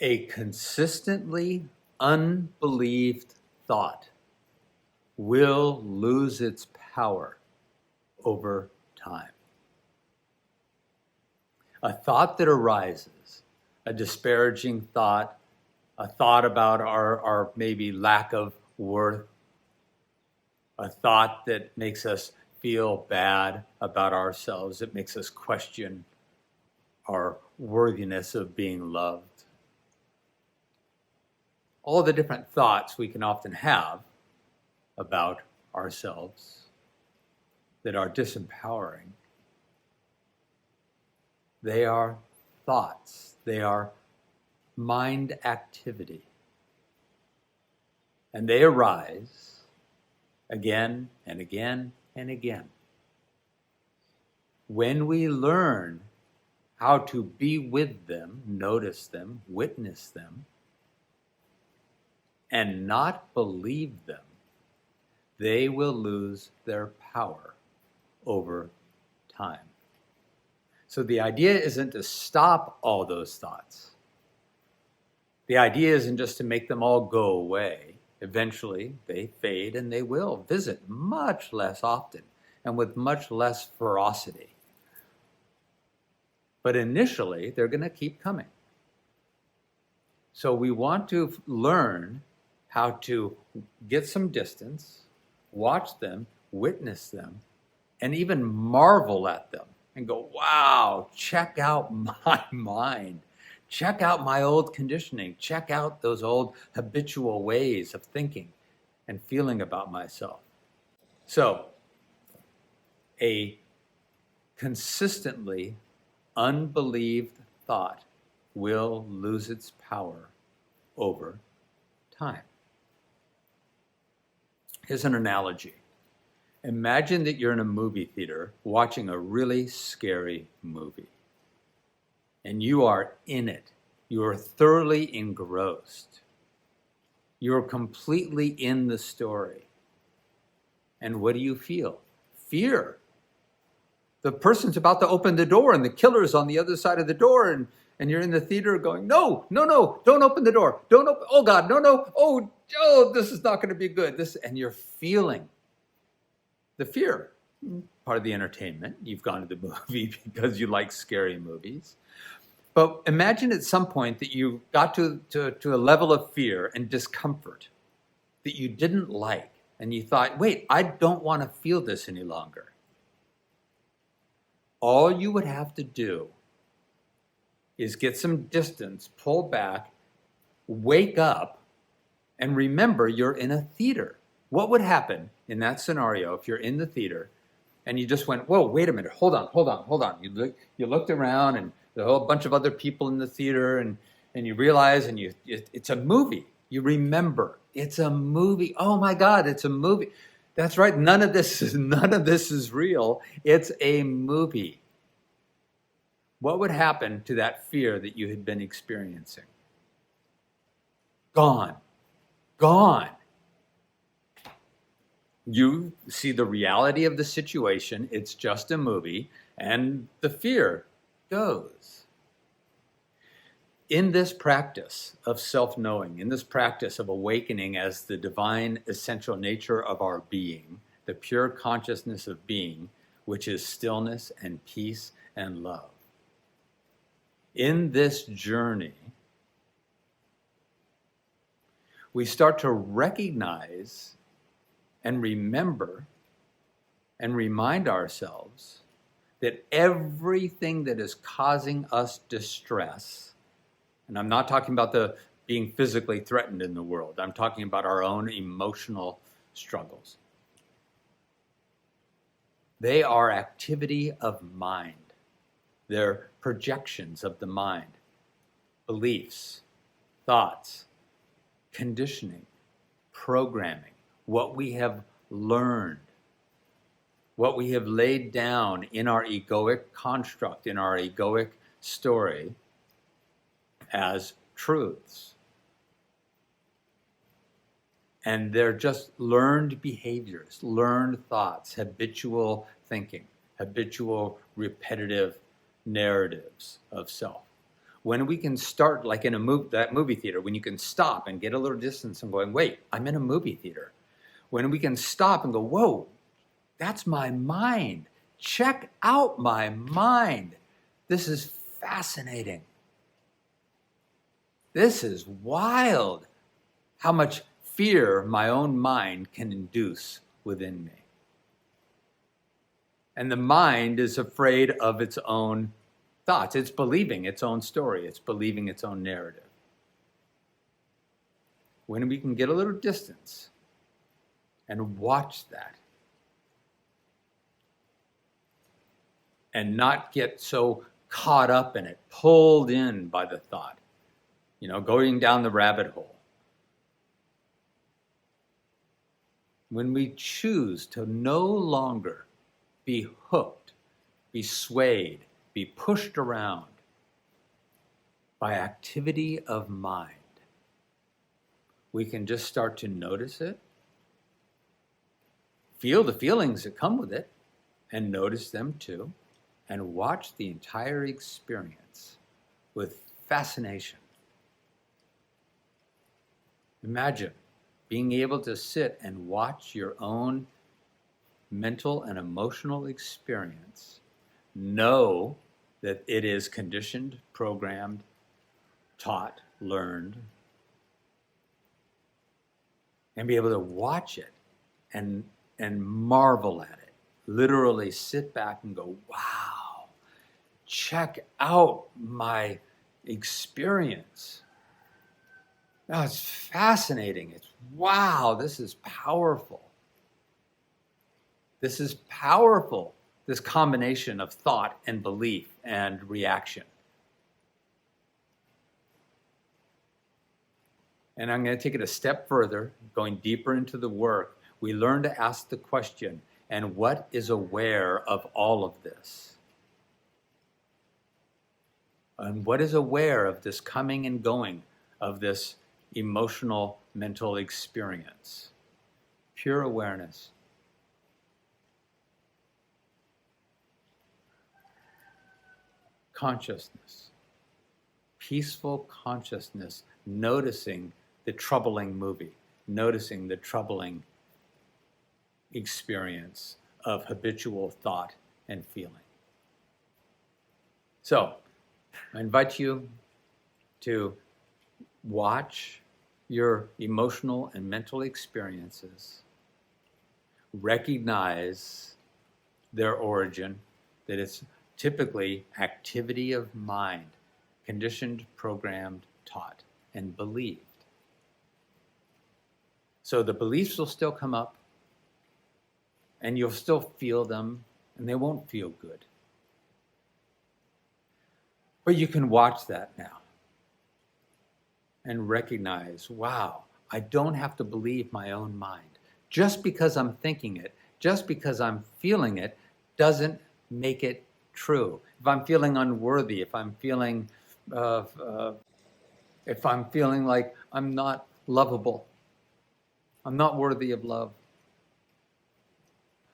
A consistently unbelieved thought will lose its power over time. A thought that arises, a disparaging thought, a thought about our maybe lack of worth, a thought that makes us feel bad about ourselves, it makes us question our worthiness of being loved. All the different thoughts we can often have about ourselves that are disempowering, they are thoughts, they are mind activity. And they arise again and again and again. When we learn how to be with them, notice them, witness them, and not believe them, they will lose their power over time. So the idea isn't to stop all those thoughts. The idea isn't just to make them all go away. Eventually, they fade and they will visit much less often and with much less ferocity. But initially, they're going to keep coming. So we want to learn how to get some distance, watch them, witness them, and even marvel at them and go, wow, check out my mind. Check out my old conditioning. Check out those old habitual ways of thinking and feeling about myself. So, a consistently unbelieved thought will lose its power over time. Here's an analogy. Imagine that you're in a movie theater watching a really scary movie. And you are in it. You are thoroughly engrossed. You're completely in the story. And what do you feel? Fear. The person's about to open the door and the killer's on the other side of the door, and you're in the theater going, no, don't open the door. Don't open, oh God, no, oh, this is not going to be good. And you're feeling the fear. Part of the entertainment. You've gone to the movie because you like scary movies. But imagine at some point that you got to a level of fear and discomfort that you didn't like. And you thought, wait, I don't want to feel this any longer. All you would have to do is get some distance, pull back, wake up, and remember you're in a theater. What would happen in that scenario if you're in the theater and you just went, whoa, wait a minute, hold on. You looked around and there's a whole bunch of other people in the theater, and you realize it's a movie. You remember it's a movie. Oh my God, it's a movie. That's right. None of this is real. It's a movie. What would happen to that fear that you had been experiencing? Gone. You see the reality of the situation. It's just a movie, and the fear goes. In this practice of self-knowing, in this practice of awakening as the divine essential nature of our being, the pure consciousness of being, which is stillness and peace and love. In this journey, we start to recognize and remember and remind ourselves that everything that is causing us distress, and I'm not talking about the being physically threatened in the world, I'm talking about our own emotional struggles. They are activity of mind. They're projections of the mind, beliefs, thoughts, conditioning, programming, what we have learned, what we have laid down in our egoic construct, in our egoic story as truths. And they're just learned behaviors, learned thoughts, habitual thinking, habitual repetitive narratives of self. When we can start, like in that movie theater, when you can stop and get a little distance and going, wait, I'm in a movie theater. When we can stop and go, whoa, that's my mind. Check out my mind. This is fascinating. This is wild. How much fear my own mind can induce within me. And the mind is afraid of its own thoughts. It's believing its own story. It's believing its own narrative. When we can get a little distance and watch that, and not get so caught up in it, pulled in by the thought, going down the rabbit hole. When we choose to no longer be hooked, be swayed, be pushed around by activity of mind, we can just start to notice it, feel the feelings that come with it, and notice them too, and watch the entire experience with fascination. Imagine being able to sit and watch your own mental and emotional experience, know that it is conditioned, programmed, taught, learned, and be able to watch it and marvel at it. Literally sit back and go, wow, check out my experience. Oh, it's fascinating. It's wow, this is powerful. This is powerful, this combination of thought and belief and reaction. And I'm going to take it a step further, going deeper into the work. We learn to ask the question, and what is aware of all of this? And what is aware of this coming and going of this emotional, mental experience? Pure awareness. Consciousness. Peaceful consciousness, noticing the troubling movie, noticing the troubling experience of habitual thought and feeling. So, I invite you to watch your emotional and mental experiences, recognize their origin, that it's typically activity of mind, conditioned, programmed, taught, and believed. So the beliefs will still come up, and you'll still feel them, and they won't feel good. But you can watch that now and recognize, wow, I don't have to believe my own mind. Just because I'm thinking it, just because I'm feeling it, doesn't make it true. If I'm feeling unworthy, if I'm feeling like I'm not lovable, I'm not worthy of love.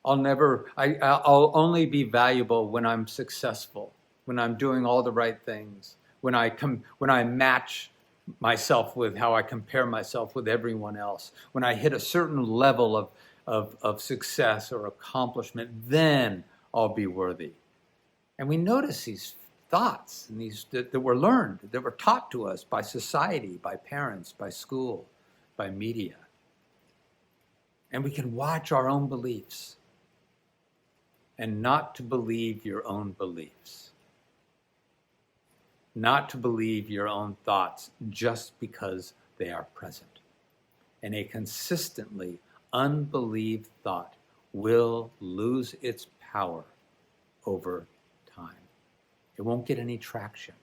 I'll only be valuable when I'm successful, when I'm doing all the right things, when I match myself with how I compare myself with everyone else, when I hit a certain level of success or accomplishment, then I'll be worthy. And we notice these thoughts and these that were learned, that were taught to us by society, by parents, by school, by media. And we can watch our own beliefs and not to believe your own beliefs. Not to believe your own thoughts just because they are present. And a consistently unbelieved thought will lose its power over time. It won't get any traction.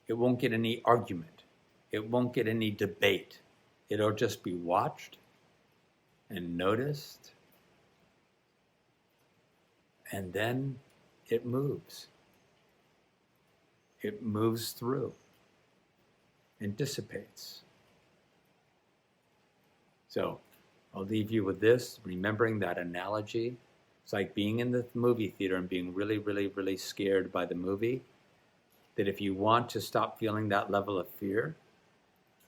It won't get any argument. It won't get any debate. It'll just be watched and noticed, and then it moves. It moves through and dissipates. So I'll leave you with this, remembering that analogy. It's like being in the movie theater and being really, really, really scared by the movie. that if you want to stop feeling that level of fear,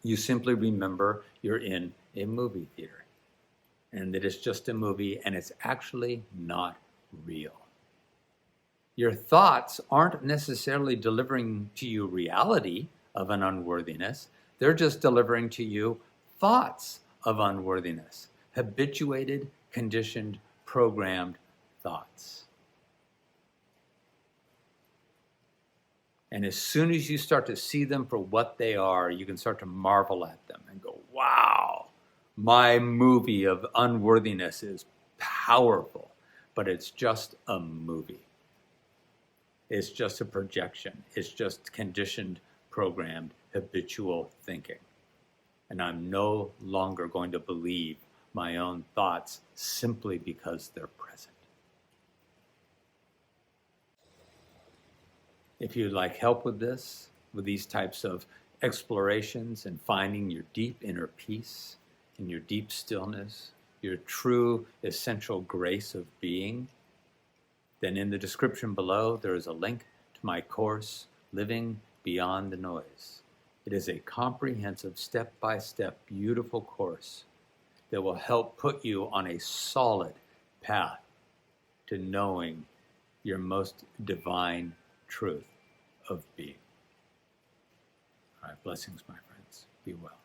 you simply remember you're in a movie theater and that it's just a movie and it's actually not real. Your thoughts aren't necessarily delivering to you reality of an unworthiness. They're just delivering to you thoughts of unworthiness, habituated, conditioned, programmed thoughts. And as soon as you start to see them for what they are, you can start to marvel at them and go, wow, my movie of unworthiness is powerful, but it's just a movie. It's just a projection. It's just conditioned, programmed, habitual thinking. And I'm no longer going to believe my own thoughts simply because they're present. If you'd like help with this, with these types of explorations and finding your deep inner peace and your deep stillness, your true essential grace of being, then in the description below, there is a link to my course, Living Beyond the Noise. It is a comprehensive, step-by-step, beautiful course that will help put you on a solid path to knowing your most divine truth of being. All right, blessings, my friends. Be well.